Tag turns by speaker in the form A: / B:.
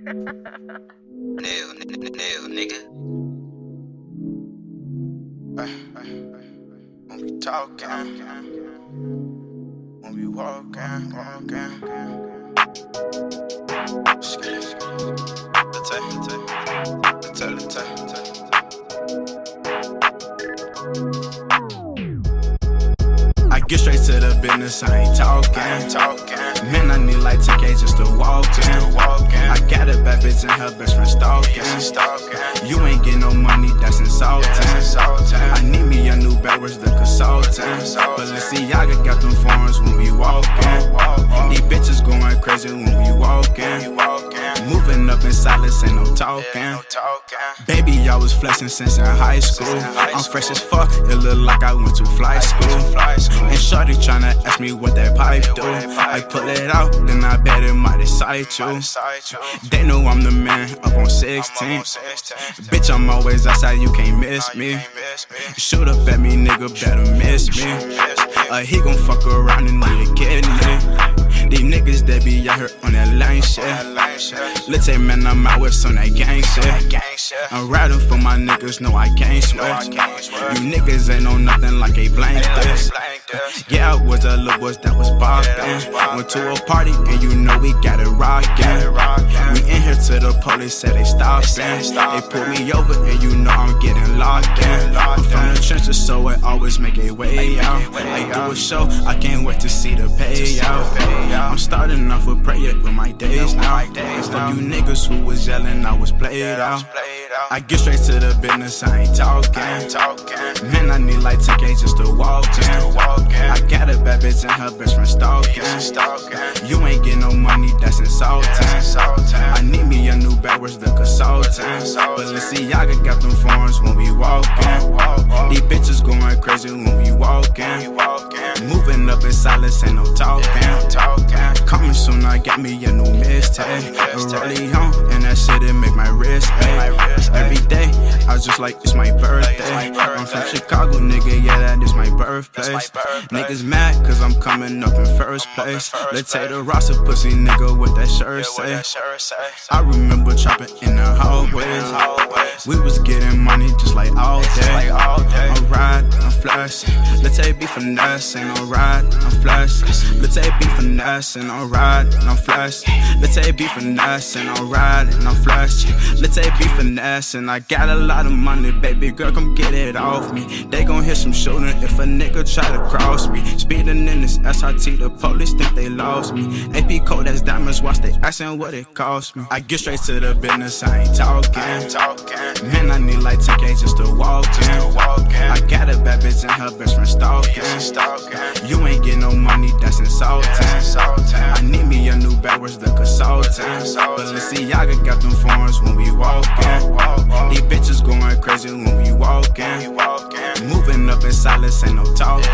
A: Nail, nigga. When we talking, when we walking. I get straight to the business, I ain't talking. Man, I need like 10K just to walk in. I got a bad bitch and her best friend stalking. You ain't get no money, that's insulting. I need me a new bag, where's the consultant? But let's see, y'all got them foreigns when we walkin'. These bitches going crazy when we walkin'. Moving up in silence, ain't no talking. Baby, I was flexing since in high school. I'm fresh as fuck, it look like I went to flight school. And shorty tryna ask me what that pipe do. I pull it out, then I bet it might excite you. They know I'm the man, up on 16. Bitch, I'm always outside, you can't miss me. Shoot up at me, nigga, better miss me. He gon' fuck around and need a kidney. These niggas that be out here on that lame shit. Let's say, man, I'm out with some that gang shit. I'm riding for my niggas, no, I can't switch. You niggas ain't on nothing like a blank this. Yeah, I was a little boy that was poppin'. Went to a party and you know we got it rockin'. We in here till the police said they stoppin'. They pulled me over and you know I'm getting locked in. I'm from the trenches, so I always make a way out. I do a show, I can't wait to see the payout. I'm starting off with prayer with my days now. And fuck you niggas who was yelling, I was played out. I get straight to the business, I ain't talking. Man, I need like 10K just to walk in. I got a bad bitch and her best friend stalking. You ain't get no money, that's insulting. I need me a new bag, where's the consultant? But let's see, y'all got them foreigns when we walkin'. These bitches going crazy when we walkin'. Moving up in silence, ain't no talking. Coming soon, I got me a new mixtape. Rollie on, and that shit, it make my wrist ache. Every day, I just like it's my birthday. I'm from Chicago, nigga, yeah, that is my birthplace. Niggas mad, cause I'm coming up in first place. Lil Tay Da Rasta, pussy nigga, what that shirt say. I remember trapping in the hallways. We was getting money just like all day. I'm riding, I'm flashing. Lil Tay be finessing, I'm riding, I'm flashing. Lil Tay be finessing, I'm riding, I'm flashing. Lil Tay be finessing, I'm riding, I'm flashing. Lil Tay be finessing, I got a lot of money, baby girl, come get it off me. They gon' hear some shooting if a nigga try to cross me. Speeding in this SRT, the police think they lost me. AP code, that's diamonds, watch they asking what it cost me. I get straight to the business, I ain't talking. Man, I need like 10K just to walk in. I got a bad bitch and her best friend stalking. You ain't get no money, that's insulting. I need me a new bag, where's the consultant? But let's see, y'all got them foreigns when we walkin'. These bitches going crazy when we walkin'. Moving up in silence, ain't no talking.